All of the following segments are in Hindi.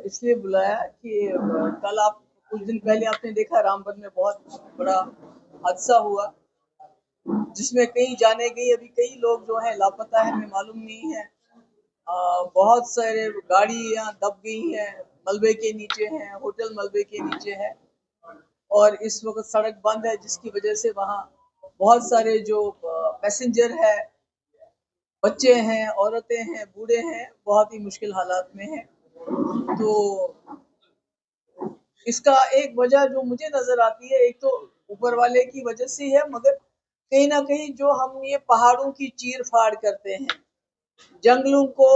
इसलिए बुलाया कि कल आप कुछ दिन पहले आपने देखा रामबन में बहुत बड़ा हादसा हुआ जिसमें कई जाने गई, अभी कई लोग जो है लापता है, हमें मालूम नहीं है। बहुत सारे गाड़ियां दब गई हैं, मलबे के नीचे हैं, होटल मलबे के नीचे है और इस वक्त सड़क बंद है जिसकी वजह से वहाँ बहुत सारे जो पैसेंजर है, बच्चे हैं, औरतें हैं, बूढ़े हैं, बहुत ही मुश्किल हालात में हैं। तो इसका एक वजह जो मुझे नजर आती है, एक तो ऊपर वाले की वजह से है, मगर कहीं ना कहीं जो हम ये पहाड़ों की चीर फाड़ करते हैं, जंगलों को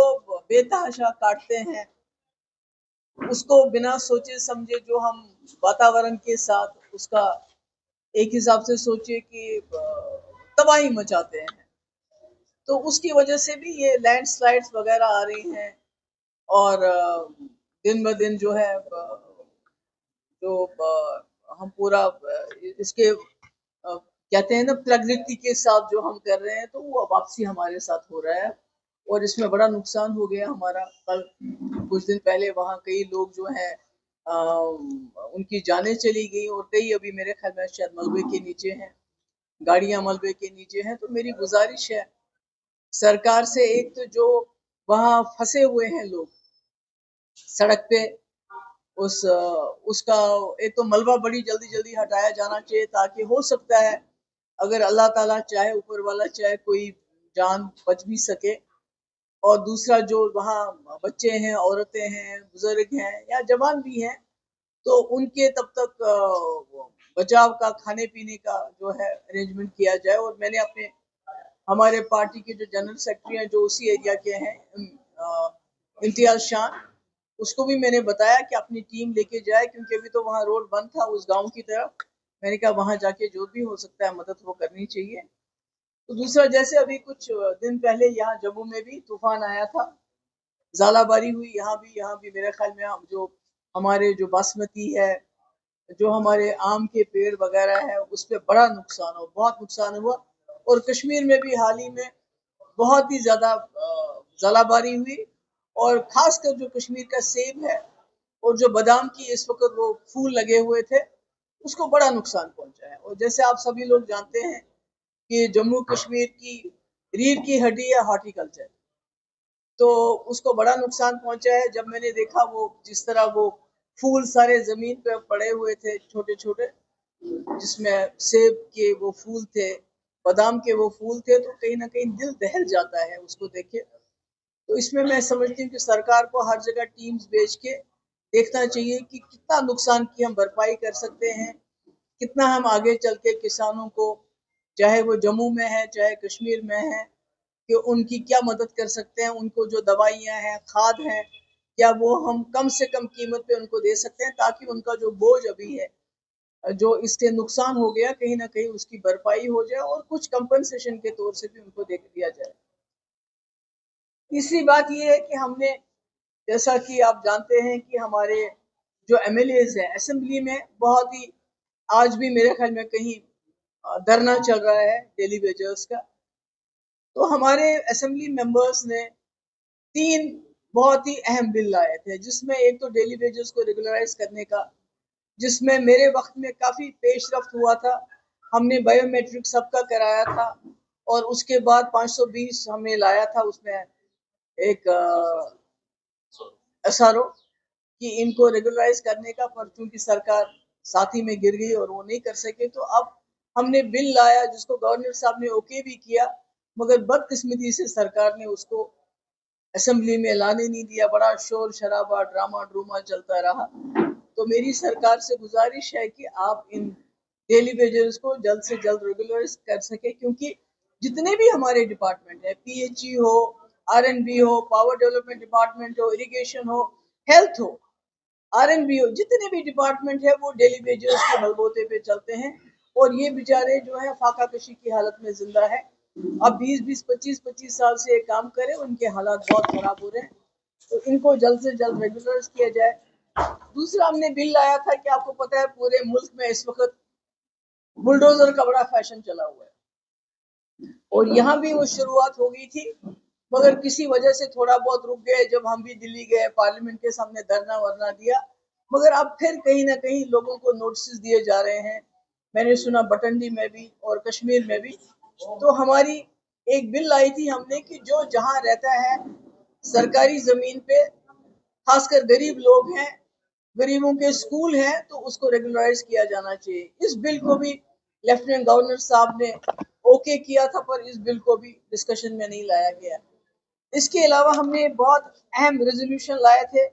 बेतहाशा काटते हैं, उसको बिना सोचे समझे जो हम वातावरण के साथ उसका एक हिसाब से सोचे कि तबाही मचाते हैं, तो उसकी वजह से भी ये लैंडस्लाइड्स वगैरह आ रही हैं। और दिन ब दिन जो है जो हम पूरा इसके कहते हैं ना, प्रकृति के साथ जो हम कर रहे हैं, तो वो वापसी हमारे साथ हो रहा है और इसमें बड़ा नुकसान हो गया हमारा। कल कुछ दिन पहले वहाँ कई लोग जो हैं उनकी जानें चली गई और कई अभी मेरे ख्याल में शायद मलबे के नीचे हैं, गाड़ियां मलबे के नीचे हैं। तो मेरी गुजारिश है सरकार से, एक तो जो वहाँ फंसे हुए हैं लोग सड़क पे, उसका एक तो मलबा बड़ी जल्दी जल्दी हटाया जाना चाहिए, ताकि हो सकता है अगर अल्लाह ताला चाहे, ऊपर वाला चाहे, कोई जान बच भी सके। और दूसरा जो वहाँ बच्चे हैं, औरतें हैं, बुजुर्ग हैं या जवान भी हैं, तो उनके तब तक बचाव का, खाने पीने का जो है अरेंजमेंट किया जाए। और मैंने अपने हमारे पार्टी के जो जनरल सेक्रेटरी हैं जो उसी एरिया के हैं, इम्तियाज शान, उसको भी मैंने बताया कि अपनी टीम लेके जाए, क्योंकि अभी तो वहाँ रोड बंद था उस गांव की तरफ। मैंने कहा वहां जाके जो भी हो सकता है मदद वो करनी चाहिए। तो दूसरा, जैसे अभी कुछ दिन पहले यहाँ जम्मू में भी तूफान आया था, झालाबारी हुई, यहाँ भी मेरे ख्याल में हम जो हमारे जो बासमती है, जो हमारे आम के पेड़ वगैरह है, उस पर बड़ा नुकसान हो, बहुत नुकसान हुआ। और कश्मीर में भी हाल ही में बहुत ही ज्यादा जलाबारी हुई, और खासकर जो कश्मीर का सेब है और जो बादाम की इस वक्त वो फूल लगे हुए थे, उसको बड़ा नुकसान पहुंचा है। और जैसे आप सभी लोग जानते हैं कि जम्मू कश्मीर की रीढ़ की हड्डी है हॉर्टिकल्चर, तो उसको बड़ा नुकसान पहुंचा है। जब मैंने देखा वो जिस तरह वो फूल सारे जमीन पे पड़े हुए थे, छोटे छोटे, जिसमें सेब के वो फूल थे, बादाम के वो फूल थे, तो कहीं ना कहीं दिल दहल जाता है उसको देखे। तो इसमें मैं समझती हूँ कि सरकार को हर जगह टीम्स भेज के देखना चाहिए कि कितना नुकसान की हम भरपाई कर सकते हैं, कितना हम आगे चल के किसानों को, चाहे वो जम्मू में है चाहे कश्मीर में है, कि उनकी क्या मदद कर सकते हैं। उनको जो दवाइयाँ हैं, खाद हैं, क्या वो हम कम से कम कीमत पे उनको दे सकते हैं, ताकि उनका जो बोझ अभी है, जो इससे नुकसान हो गया, कहीं ना कहीं उसकी भरपाई हो जाए और कुछ कंपनसेशन के तौर से भी उनको दे दिया जाए। तीसरी बात यह है कि हमने, जैसा कि आप जानते हैं कि हमारे जो एमएलएज हैं असेंबली में, बहुत ही आज भी मेरे ख्याल में कहीं धरना चल रहा है डेली वेजर्स का। तो हमारे असेंबली मेंबर्स ने 3 बहुत ही अहम बिल लाए थे, जिसमें एक तो डेली वेजर्स को रेगुलराइज करने का, जिसमें मेरे वक्त में काफी पेशरफ्त हुआ था, हमने बायोमेट्रिक सबका कराया था। और उसके बाद 520 हमने लाया था, उसमें एक एसआरओ कि इनको रेगुलराइज करने का, पर चूंकि सरकार साथी में गिर गई और वो नहीं कर सके, तो अब हमने बिल लाया जिसको गवर्नर साहब ने ओके भी किया, मगर बदकिस्मती से सरकार ने उसको असेंबली में लाने नहीं दिया। बड़ा शोर शराबा, ड्रामा ड्रूमा चलता रहा। तो मेरी सरकार से गुजारिश है कि आप इन डेली वेजर्स को जल्द से जल्द रेगुलराइज कर सके, क्योंकि जितने भी हमारे डिपार्टमेंट है, पीएचई हो, आरएनबी हो, पावर डेवलपमेंट डिपार्टमेंट हो, इरिगेशन हो, हेल्थ हो, आरएनबी हो, जितने भी डिपार्टमेंट है वो डेली वेजर्स के बलबूते पे चलते हैं। और ये बेचारे जो है फाका कशी की हालत में जिंदा है। अब 20-20, 25-25 साल से ये काम करे, उनके हालात बहुत खराब हो रहे हैं। तो इनको जल्द से जल्द रेगुलराइज किया जाए। दूसरा, हमने बिल लाया था कि आपको पता है पूरे मुल्क में इस वक्त बुलडोजर का बड़ा फैशन चला हुआ है, और यहाँ भी वो शुरुआत हो गई थी मगर किसी वजह से थोड़ा बहुत रुक गए। जब हम भी दिल्ली गए, पार्लियामेंट के सामने धरना वरना दिया, मगर अब फिर कहीं ना कहीं लोगों को नोटिस दिए जा रहे हैं। मैंने सुना बटंडी में भी और कश्मीर में भी। तो हमारी एक बिल लाई थी हमने कि जो जहां रहता है सरकारी जमीन पे, खासकर गरीब लोग हैं, गरीबों के स्कूल हैं, तो उसको रेगुलराइज किया जाना चाहिए। इस बिल को भी लेफ्टिनेंट गवर्नर साहब ने ओके किया था, पर इस बिल को भी डिस्कशन में नहीं लाया गया। इसके अलावा हमने बहुत अहम रेजोल्यूशन लाए थे।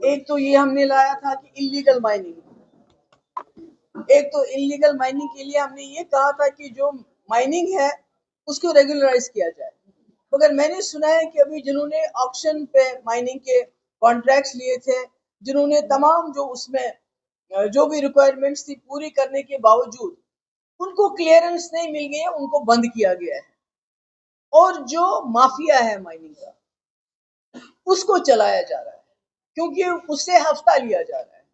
एक तो ये हमने लाया था कि इलीगल माइनिंग, एक तो इलीगल माइनिंग के लिए हमने ये कहा था कि जो माइनिंग है उसको रेगुलराइज किया जाए। मगर मैंने सुना है कि अभी जिन्होंने ऑक्शन पे माइनिंग के कॉन्ट्रैक्ट्स लिए थे, जिन्होंने तमाम जो उसमें जो भी रिक्वायरमेंट्स थी पूरी करने के बावजूद उनको क्लियरेंस नहीं मिल गई है, उनको बंद किया गया है। और जो माफिया है माइनिंग का, उसको चलाया जा रहा है, क्योंकि उससे हफ्ता लिया जा रहा है।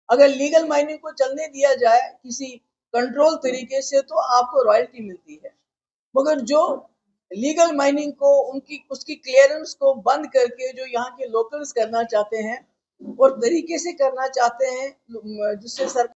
अगर लीगल माइनिंग को चलने दिया जाए किसी कंट्रोल तरीके से तो आपको रॉयल्टी मिलती है। मगर जो लीगल माइनिंग को उसकी क्लियरेंस को बंद करके जो यहाँ के लोकल्स करना चाहते हैं और तरीके से करना चाहते हैं जिससे सरकार